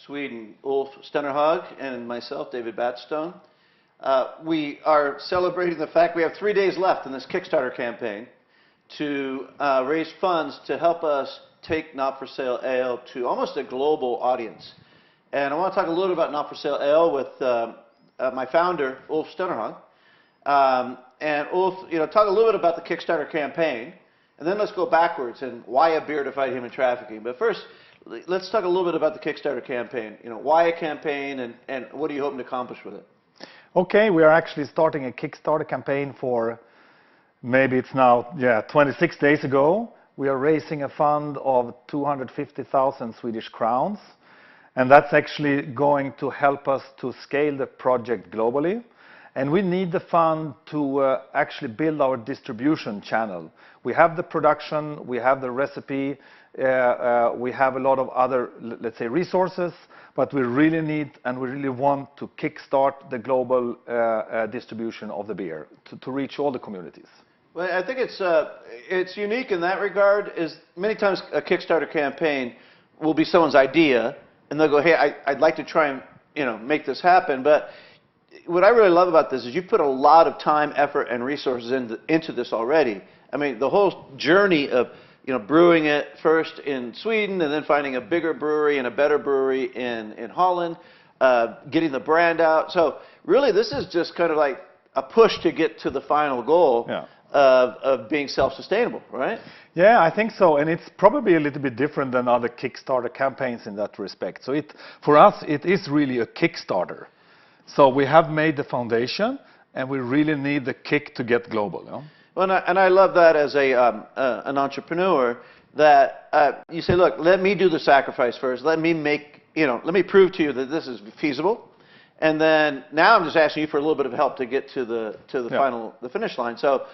Sweden, Ulf Stenerhag, and myself, David Batstone. We are celebrating the fact we have 3 days left in this Kickstarter campaign to raise funds to help us take Not For Sale Ale to almost a global audience. And I want to talk a little bit about Not For Sale Ale with my founder, Ulf Stenerhag. And Ulf, talk a little bit about the Kickstarter campaign, and then let's go backwards and why a beer to fight human trafficking. But first, let's talk a little bit about the Kickstarter campaign. Why a campaign, and what are you hoping to accomplish with it? Okay, we are actually starting a Kickstarter campaign for maybe it's now 26 days ago. We are raising a fund of 250,000 Swedish crowns, and that's actually going to help us to scale the project globally. And we need the fund to actually build our distribution channel. We have the production, we have the recipe, we have a lot of other, let's say, resources, but we really need and we really want to kickstart the global distribution of the beer to reach all the communities. Well, I think it's unique in that regard. Is many times a Kickstarter campaign will be someone's idea, and they'll go, "Hey, I'd like to try and make this happen," but what I really love about this is you put a lot of time, effort, and resources into this already. I mean, the whole journey of brewing it first in Sweden and then finding a bigger brewery and a better brewery in Holland, getting the brand out. So really, this is just kind of like a push to get to the final goal of being self-sustainable, right? Yeah, I think so, and it's probably a little bit different than other Kickstarter campaigns in that respect. So for us, it is really a Kickstarter. So we have made the foundation, and we really need the kick to get global. Well, and I love that as an entrepreneur, that you say, look, let me do the sacrifice first. Let me let me prove to you that this is feasible, and then now I'm just asking you for a little bit of help to get to the finish line. So,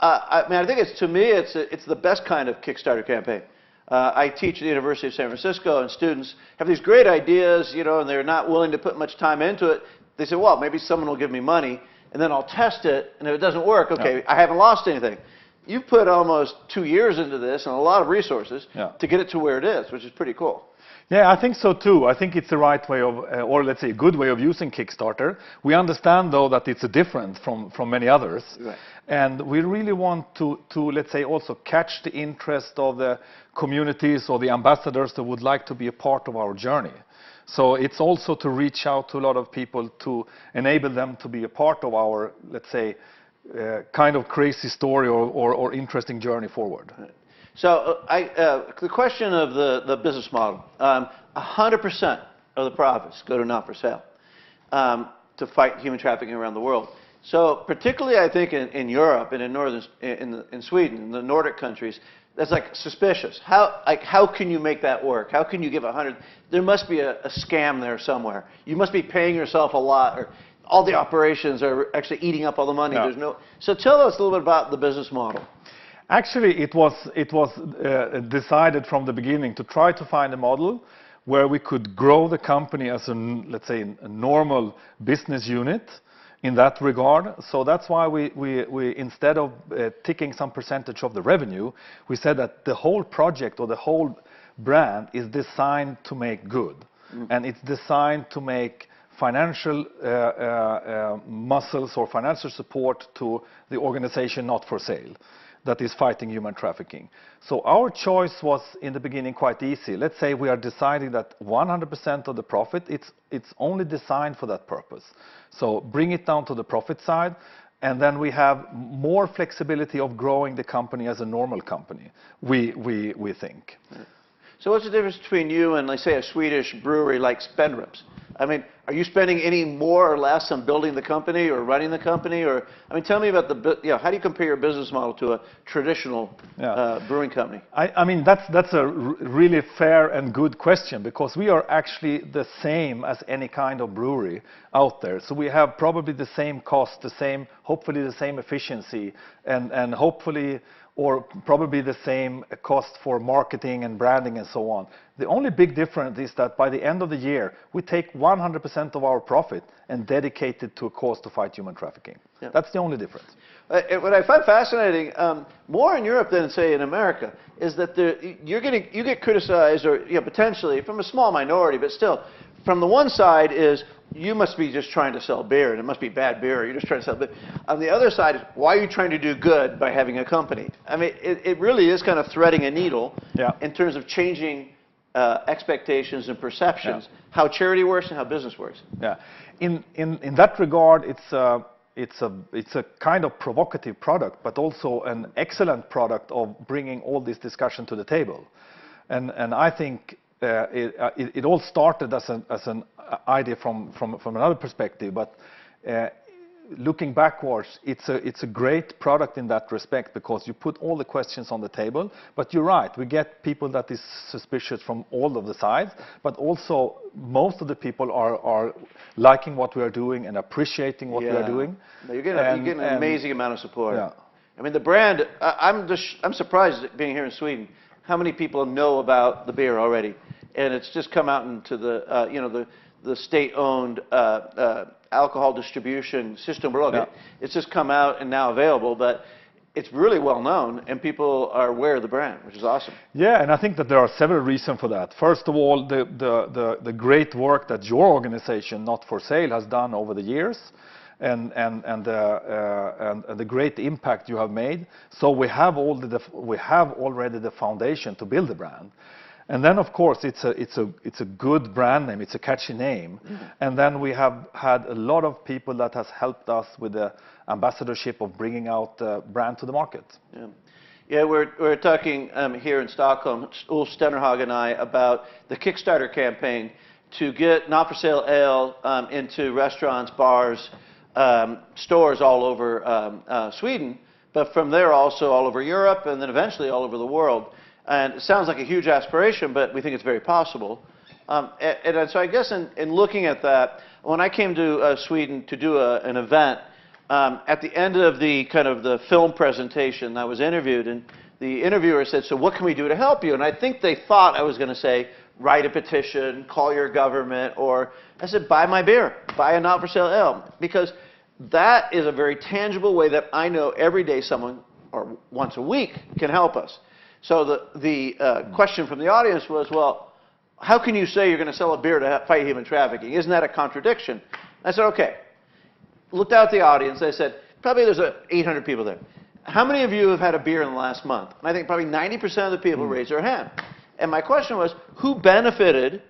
I think to me it's the best kind of Kickstarter campaign. I teach at the University of San Francisco, and students have these great ideas, and they're not willing to put much time into it. They say, well, maybe someone will give me money, and then I'll test it, and if it doesn't work, okay, I haven't lost anything. You've put almost 2 years into this and a lot of resources to get it to where it is, which is pretty cool. Yeah, I think so too. I think it's the right way of, or let's say a good way of using Kickstarter. We understand though that it's different from many others. Right. And we really want to, let's say, also catch the interest of the communities or the ambassadors that would like to be a part of our journey. So it's also to reach out to a lot of people to enable them to be a part of our, let's say, kind of crazy story or interesting journey forward. Right. So the question of the business model, 100% of the profits go to Not For Sale to fight human trafficking around the world. So particularly, I think in Europe and in Sweden, in the Nordic countries, that's like suspicious. How can you make that work? How can you give 100? There must be a scam there somewhere. You must be paying yourself a lot, or all the operations are actually eating up all the money. Yeah. So tell us a little bit about the business model. Actually, it was decided from the beginning to try to find a model where we could grow the company as let's say, a normal business unit in that regard. So that's why we instead of taking some percentage of the revenue, we said that the whole project or the whole brand is designed to make good. And it's designed to make financial muscles or financial support to the organization Not For Sale that is fighting human trafficking. So our choice was in the beginning quite easy. Let's say we are deciding that 100% of the profit, it's only designed for that purpose. So bring it down to the profit side, and then we have more flexibility of growing the company as a normal company, we think. So what's the difference between you and, let's say, a Swedish brewery like Spendrups? I mean, are you spending any more or less on building the company or running the company? Or, I mean, tell me about how do you compare your business model to a traditional brewing company? I mean, that's a really fair and good question, because we are actually the same as any kind of brewery out there. So we have probably the same cost, hopefully the same efficiency, and hopefully or probably the same cost for marketing and branding and so on. The only big difference is that by the end of the year, we take 100% of our profit and dedicate it to a cause to fight human trafficking. Yeah. That's the only difference. What I find fascinating, more in Europe than, say, in America, is that you get criticized, or potentially, from a small minority, but still, from the one side is, you must be just trying to sell beer, and it must be bad beer, or you're just trying to sell beer. On the other side is, why are you trying to do good by having a company? I mean, it really is kind of threading a needle in terms of changing expectations and perceptions, how charity works and how business works. Yeah. In that regard, it's a kind of provocative product, but also an excellent product of bringing all this discussion to the table. And I think it all started as an idea from another perspective, but looking backwards, it's a great product in that respect, because you put all the questions on the table. But you're right, we get people that is suspicious from all of the sides, but also most of the people are liking what we are doing and appreciating what we are doing. You're getting an amazing amount of support. Yeah. I mean, the brand, I'm surprised being here in Sweden, how many people know about the beer already. And it's just come out into the state-owned alcohol distribution system. It's just come out and now available, but it's really well known, and people are aware of the brand, which is awesome. Yeah, and I think that there are several reasons for that. First of all, the great work that your organization, Not for Sale, has done over the years, and the great impact you have made. So we have already the foundation to build the brand. And then, of course, it's a good brand name. It's a catchy name. And then we have had a lot of people that has helped us with the ambassadorship of bringing out the brand to the market. Yeah, we're talking here in Stockholm, Ulf Stenerhag and I, about the Kickstarter campaign to get Not for Sale Ale into restaurants, bars, stores all over Sweden, but from there also all over Europe, and then eventually all over the world. And it sounds like a huge aspiration, but we think it's very possible. And so I guess in looking at that, when I came to Sweden to do an event, at the end of the film presentation, I was interviewed, and the interviewer said, "So what can we do to help you?" And I think they thought I was going to say, write a petition, call your government, or I said, buy my beer, buy a Not for Sale Ale, because that is a very tangible way that I know every day someone, or once a week, can help us. So the question from the audience was, well, how can you say you're going to sell a beer to fight human trafficking? Isn't that a contradiction? I said, okay. Looked out at the audience. I said, probably there's 800 people there. How many of you have had a beer in the last month? And I think probably 90% of the people raised their hand. And my question was, who benefited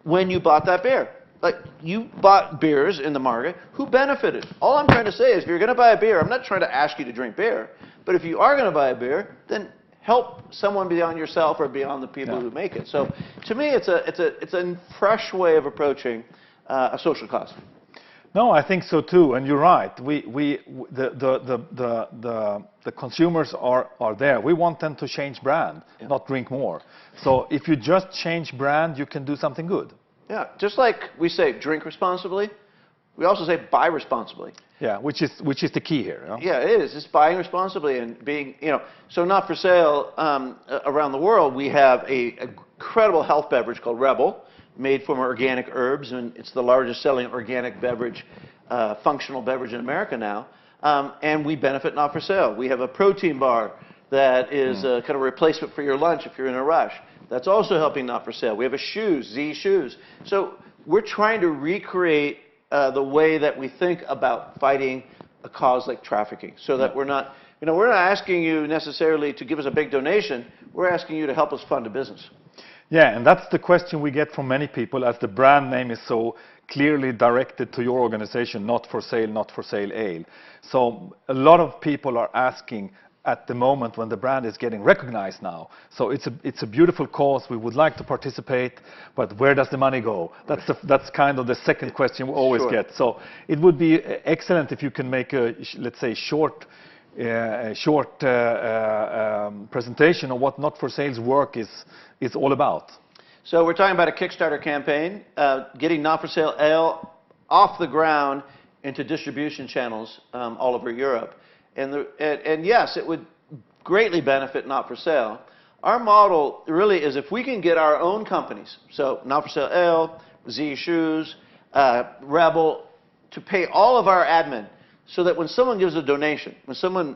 when you bought that beer? Like, you bought beers in the market. Who benefited? All I'm trying to say is, if you're going to buy a beer, I'm not trying to ask you to drink beer, but if you are going to buy a beer, then help someone beyond yourself or beyond the people who make it. So to me, it's a fresh way of approaching a social cause. No, I think so too, and you're right. The consumers are there. We want them to change brand, not drink more. So if you just change brand, you can do something good. Yeah, just like we say, drink responsibly, we also say buy responsibly. Yeah, which is the key here. You know? Yeah, it is. It's buying responsibly and being, so Not for Sale around the world, we have a incredible health beverage called Rebel, made from organic herbs, and it's the largest selling organic beverage, functional beverage in America now. And we benefit Not for Sale. We have a protein bar that is kind of a replacement for your lunch if you're in a rush. That's also helping Not for Sale. We have a Z Shoes. So we're trying to recreate the way that we think about fighting a cause like trafficking, so that we're not asking you necessarily to give us a big donation. We're asking you to help us fund a business. Yeah, and that's the question we get from many people, as the brand name is so clearly directed to your organization, Not for Sale Ale. So a lot of people are asking at the moment when the brand is getting recognized now. So it's a beautiful cause. We would like to participate, but where does the money go? That's kind of the second question we always get. So it would be excellent if you can make a, let's say, short presentation of what Not for Sale's work is all about. So we're talking about a Kickstarter campaign, getting Not for Sale Ale off the ground into distribution channels all over Europe. And yes, it would greatly benefit Not for Sale. Our model really is if we can get our own companies, so Not For Sale Ale, Z Shoes, Rebel, to pay all of our admin, so that when someone gives a donation, when someone,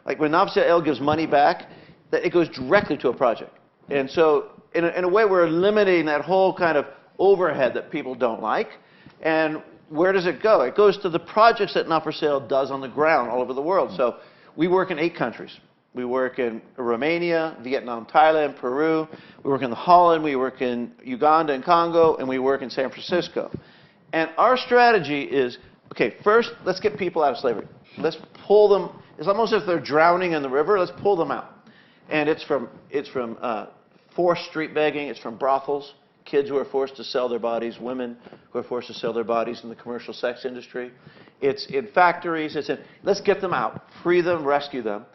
like when Not For Sale Ale gives money back, that it goes directly to a project. And so in a way, we're eliminating that whole kind of overhead that people don't like. And where does it go? It goes to the projects that Not For Sale does on the ground all over the world. So we work in 8 countries. We work in Romania, Vietnam, Thailand, Peru. We work in Holland. We work in Uganda and Congo. And we work in San Francisco. And our strategy is, okay, first, let's get people out of slavery. Let's pull them. It's almost as if they're drowning in the river. Let's pull them out. And it's from forced street begging. It's from brothels, kids who are forced to sell their bodies, women who are forced to sell their bodies in the commercial sex industry. It's in factories. Let's get them out, free them, rescue them.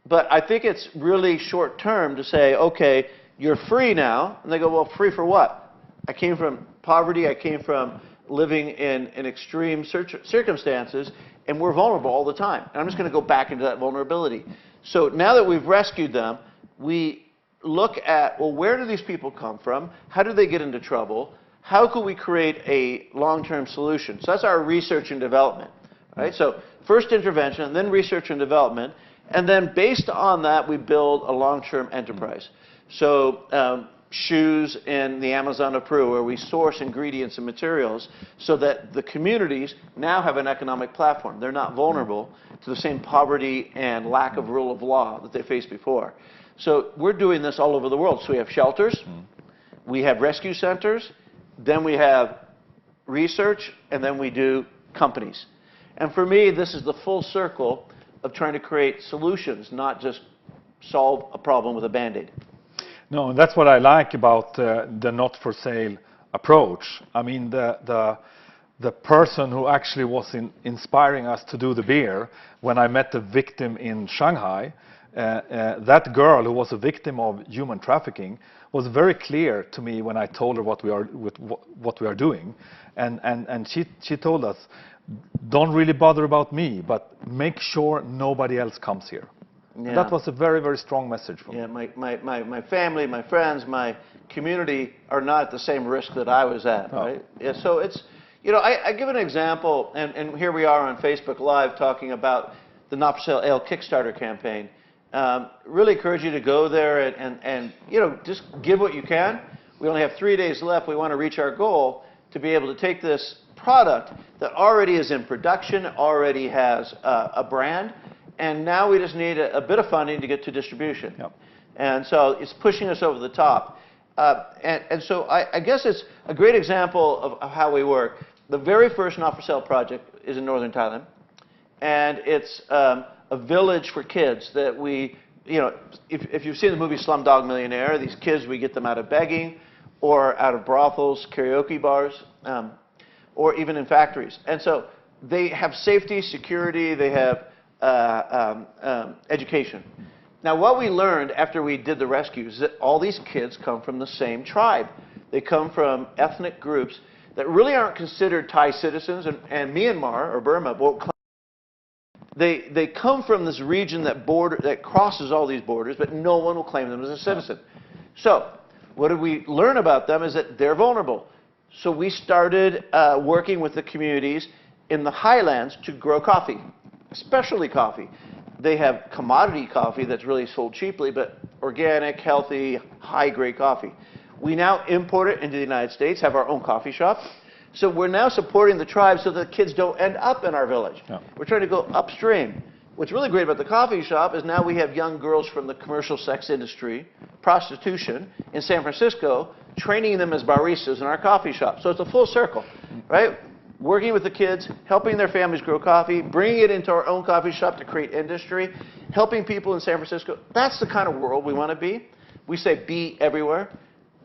But I think it's really short term to say, okay, you're free now. And they go, well, free for what? I came from poverty. I came from living in extreme circumstances, and we're vulnerable all the time. And I'm just going to go back into that vulnerability. So now that we've rescued them, we look at, well, where do these people come from? How do they get into trouble? How could we create a long-term solution? So that's our research and development. Right? So first intervention, then research and development. And then based on that, we build a long-term enterprise. So shoes in the Amazon of Peru, where we source ingredients and materials so that the communities now have an economic platform. They're not vulnerable to the same poverty and lack of rule of law that they faced before. So we're doing this all over the world. So we have shelters, we have rescue centers, then we have research, and then we do companies. And for me, this is the full circle of trying to create solutions, not just solve a problem with a Band-Aid. No, and that's what I like about the Not For Sale approach. I mean, the person who actually was inspiring us to do the beer, when I met the victim in Shanghai, that girl who was a victim of human trafficking was very clear to me when I told her what we are doing, and she told us, don't really bother about me, but make sure nobody else comes here. Yeah. And that was a very, very strong message for me. Yeah, my family, my friends, my community are not at the same risk that I was at, right? Yeah, so it's, I give an example, and here we are on Facebook Live talking about the Not For Sale Ale Kickstarter campaign. Really encourage you to go there and just give what you can. We only have 3 days left. We want to reach our goal to be able to take this product that already is in production, already has a brand, and now we just need a bit of funding to get to distribution. Yep. And so it's pushing us over the top. And so I guess it's a great example of how we work. The very first Not For Sale project is in northern Thailand, and it's a village for kids that we, if you've seen the movie Slumdog Millionaire, these kids, we get them out of begging or out of brothels, karaoke bars, or even in factories. And so they have safety, security, they have education. Now, what we learned after we did the rescues is that all these kids come from the same tribe. They come from ethnic groups that really aren't considered Thai citizens, and Myanmar or Burma won't claim. They come from this region that crosses all these borders, but no one will claim them as a citizen. So what did we learn about them is that they're vulnerable. So we started working with the communities in the highlands to grow coffee, specialty coffee. They have commodity coffee that's really sold cheaply, but organic, healthy, high-grade coffee. We now import it into the United States, have our own coffee shop. So we're now supporting the tribe so that kids don't end up in our village. Yeah. We're trying to go upstream. What's really great about the coffee shop is now we have young girls from the commercial sex industry, prostitution, in San Francisco, training them as baristas in our coffee shop. So it's a full circle, right? Working with the kids, helping their families grow coffee, bringing it into our own coffee shop to create industry, helping people in San Francisco. That's the kind of world we want to be. We say be everywhere.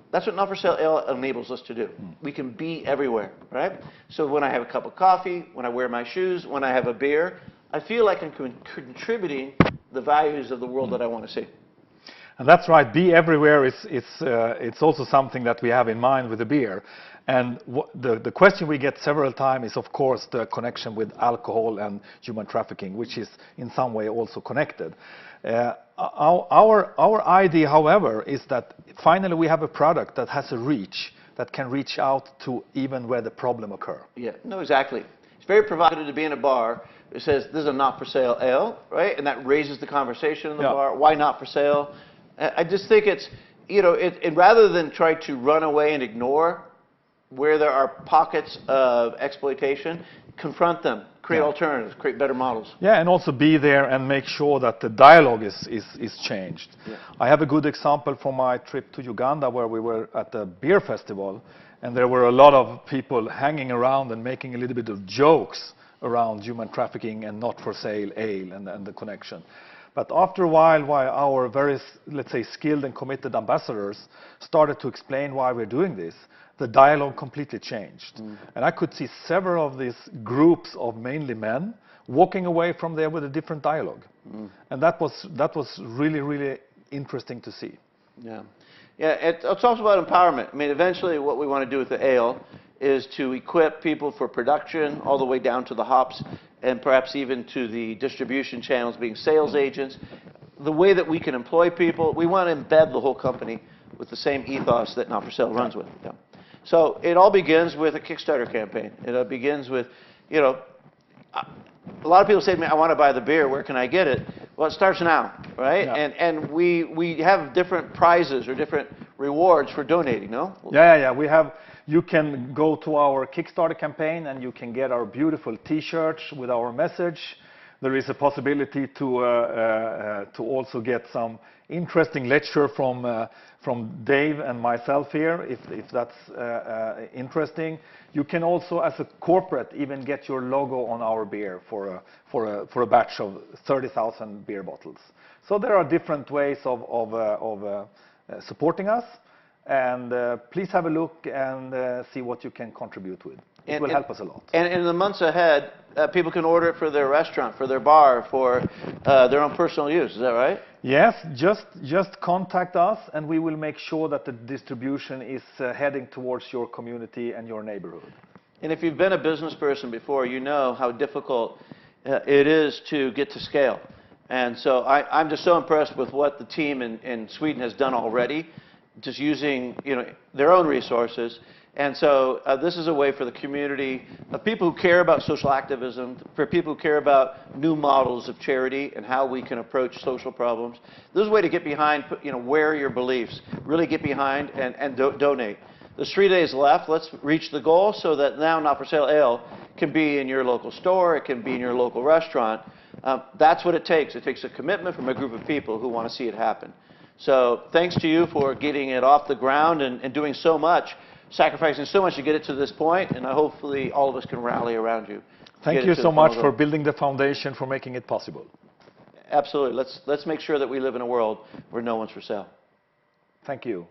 That's what Not For Sale Ale enables us to do. We can be everywhere, right? So when I have a cup of coffee, when I wear my shoes, when I have a beer, I feel like I'm contributing the values of the world that I want to see. And that's right. Be everywhere it's also something that we have in mind with the beer. And the question we get several times is, of course, the connection with alcohol and human trafficking, which is in some way also connected. Our idea, however, is that finally we have a product that has a reach, that can reach out to even where the problem occurs. Yeah, no, exactly. It's very provocative to be in a bar that says, this is a not for sale ale, right? And that raises the conversation in the bar. Why not for sale? I just think it's, you know, rather than try to run away and ignore where there are pockets of exploitation, confront them, create alternatives, create better models. Yeah, and also be there and make sure that the dialogue is changed. Yeah. I have a good example from my trip to Uganda, where we were at a beer festival, and there were a lot of people hanging around and making a little bit of jokes around human trafficking and not for sale ale and the connection. But after a while our very, let's say, skilled and committed ambassadors started to explain why we're doing this, the dialogue completely changed. And I could see several of these groups of mainly men walking away from there with a different dialogue. And that was really, really interesting to see. Yeah. Yeah, it's also about empowerment. I mean, eventually what we want to do with the ale is to equip people for production all the way down to the hops and perhaps even to the distribution channels, being sales agents. The way that we can employ people, we want to embed the whole company with the same ethos that Not For Sale runs with. Yeah. So it all begins with a Kickstarter campaign. It begins with, you know, a lot of people say to me, I want to buy the beer, where can I get it? Well, it starts now, right? Yeah. And we have different prizes or different rewards for donating, no? Yeah. We have, you can go to our Kickstarter campaign and you can get our beautiful T-shirts with our message. There is a possibility to also get some interesting lecture from Dave and myself here, if that's interesting. You can also, as a corporate, even get your logo on our beer for a batch of 30,000 beer bottles. So there are different ways of supporting us, and please have a look and see what you can contribute with. It will help us a lot. And in the months ahead, people can order it for their restaurant, for their bar, for their own personal use. Is that right? Yes, just contact us, and we will make sure that the distribution is heading towards your community and your neighborhood. And if you've been a business person before, you know how difficult it is to get to scale. And so I'm just so impressed with what the team in Sweden has done already, just using, you know, their own resources. And so this is a way for the community of people who care about social activism, for people who care about new models of charity and how we can approach social problems. This is a way to get behind, you know, wear your beliefs, really get behind and donate. There's 3 days left. Let's reach the goal so that now Not For Sale Ale can be in your local store, it can be in your local restaurant. That's what it takes. It takes a commitment from a group of people who want to see it happen. So thanks to you for getting it off the ground and doing so much, sacrificing so much to get it to this point, and hopefully all of us can rally around you. Thank you so much for building the foundation, for making it possible. Absolutely. Let's make sure that we live in a world where no one's for sale. Thank you.